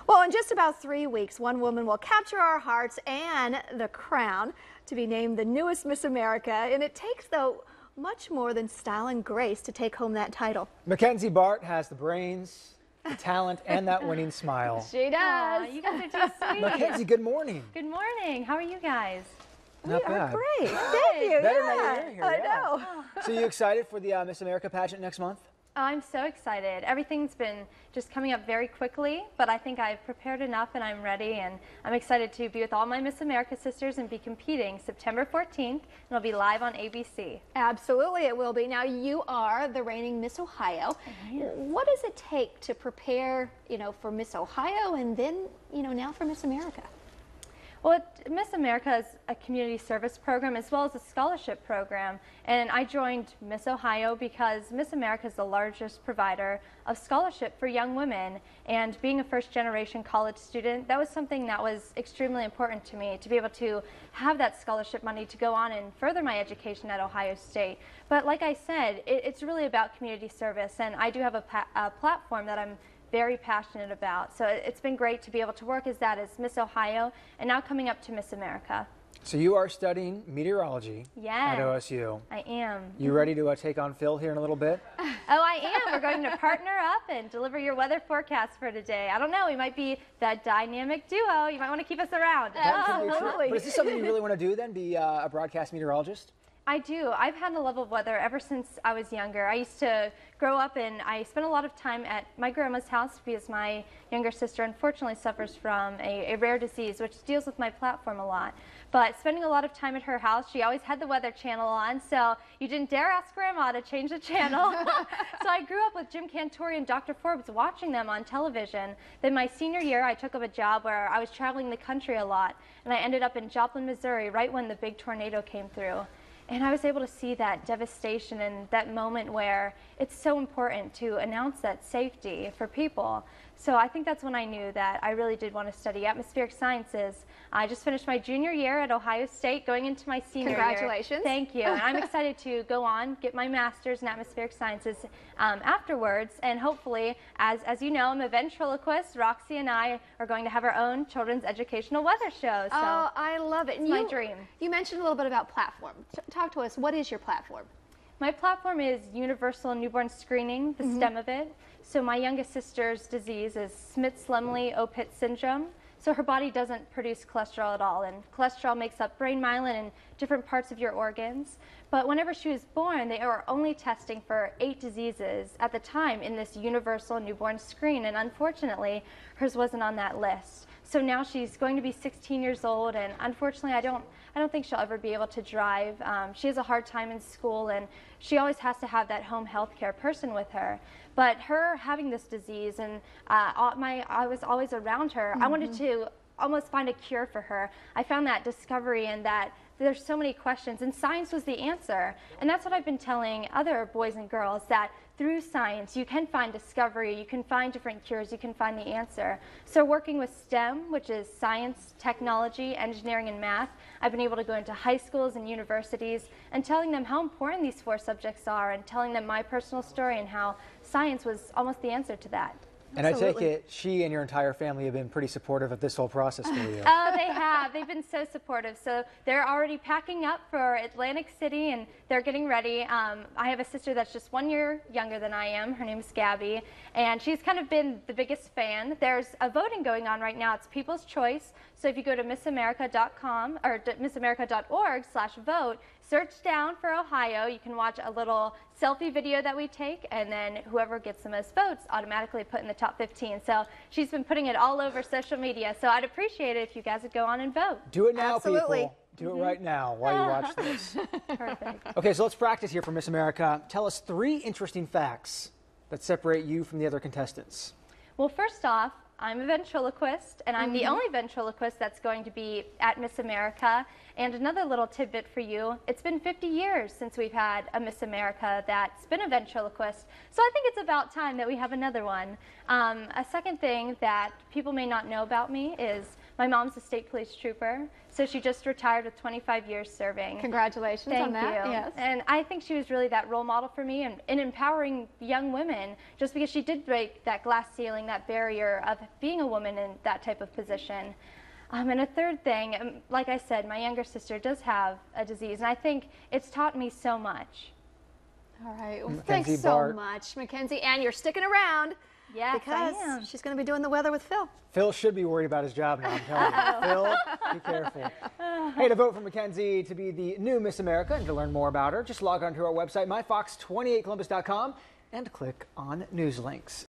Well, in just about 3 weeks, one woman will capture our hearts and the crown to be named the newest Miss America. And it takes, though, much more than style and grace to take home that title. Mackenzie Bart has the brains, the talent, and that winning smile. She does. Aw, you guys are too sweet. Mackenzie, good morning. Good morning. How are you guys? Not We are bad. great. Thank you. Better yeah. now you're here. I Yeah. know. So you excited for the Miss America pageant next month? I'm so excited. Everything's been just coming up very quickly, but I think I've prepared enough and I'm ready, and I'm excited to be with all my Miss America sisters and be competing September 14th, and it'll be live on ABC. Absolutely, it will be. Now, you are the reigning Miss Ohio. What does it take to prepare, for Miss Ohio and then, now for Miss America? Well, Miss America is a community service program as well as a scholarship program, and I joined Miss Ohio because Miss America is the largest provider of scholarship for young women, and being a first-generation college student, that was something that was extremely important to me, to be able to have that scholarship money to go on and further my education at Ohio State. But like I said, it's really about community service, and I do have a platform that I'm very passionate about. So it's been great to be able to work as Miss Ohio and now coming up to Miss America. So you are studying meteorology Yes, at OSU. I am. You ready to take on Phil here in a little bit? Oh, I am. We're going to partner up and deliver your weather forecast for today. I don't know, we might be that dynamic duo. You might want to keep us around. That could be true. Absolutely. But is this something you really want to do then, be a broadcast meteorologist? I do. I've had a love of weather ever since I was younger. I used to grow up and I spent a lot of time at my grandma's house because my younger sister unfortunately suffers from a rare disease which deals with my platform a lot. But spending a lot of time at her house, she always had the Weather Channel on, so you didn't dare ask Grandma to change the channel. So I grew up with Jim Cantori and Dr. Forbes watching them on television. Then my senior year, I took up a job where I was traveling the country a lot, and I ended up in Joplin, Missouri, right when the big tornado came through. And I was able to see that devastation and that moment where it's so important to announce that safety for people. So I think that's when I knew that I really did want to study atmospheric sciences. I just finished my junior year at Ohio State, going into my senior year. Congratulations. Thank you. And I'm excited to go on, get my master's in atmospheric sciences afterwards. And hopefully, as you know, I'm a ventriloquist. Roxy and I are going to have our own children's educational weather show. So Oh, I love it. it's my dream. You mentioned a little bit about platform. Talk to us. What is your platform? My platform is universal newborn screening, the stem of it. So my youngest sister's disease is Smith-Lemli-Opitz syndrome. So her body doesn't produce cholesterol at all, and cholesterol makes up brain myelin and different parts of your organs. But whenever she was born, they were only testing for 8 diseases at the time in this universal newborn screen, and unfortunately, hers wasn't on that list. So now she's going to be 16 years old, and unfortunately, I don't think she'll ever be able to drive. She has a hard time in school, and she always has to have that home health care person with her. But her having this disease, and I was always around her, I wanted to almost find a cure for her. I found that discovery and that there's so many questions, and science was the answer. And that's what I've been telling other boys and girls, that through science you can find discovery, you can find different cures, you can find the answer. So working with STEM, which is science, technology, engineering, and math, I've been able to go into high schools and universities and telling them how important these 4 subjects are, and telling them my personal story and how science was almost the answer to that. And I take Absolutely. it she and your entire family have been pretty supportive of this whole process for you. Oh, they have. They've been so supportive. So they're already packing up for Atlantic City, and they're getting ready. I have a sister that's just 1 year younger than I am. Her name is Gabby, and she's kind of been the biggest fan. There's a voting going on right now. It's People's Choice. So if you go to missamerica.com or missamerica.org/vote, search down for Ohio. You can watch a little selfie video that we take, and then whoever gets the most votes automatically put in the top 15. So she's been putting it all over social media. So I'd appreciate it if you guys would go on and vote. Do it now, Absolutely. people. Do it right now while you watch this. Perfect. Okay, so let's practice here for Miss America. Tell us 3 interesting facts that separate you from the other contestants. Well, first off, I'm a ventriloquist, and I'm the only ventriloquist that's going to be at Miss America. And another little tidbit for you, it's been 50 years since we've had a Miss America that's been a ventriloquist, so I think it's about time that we have another one. A second thing that people may not know about me is My mom's a state police trooper, so she just retired with 25 years serving. Congratulations on that. Thank you. Yes. And I think she was really that role model for me and in empowering young women, just because she did break that glass ceiling, that barrier of being a woman in that type of position. And a third thing, like I said, my younger sister does have a disease, and I think it's taught me so much. All right. Well, Mackenzie, thanks so Bart. much, Mackenzie. And you're sticking around. Yes, because I am. she's going to be doing the weather with Phil. Phil should be worried about his job now, I'm telling you. Phil, be careful. Hey, to vote for Mackenzie to be the new Miss America and to learn more about her, just log on to our website, myfox28columbus.com, and click on news links.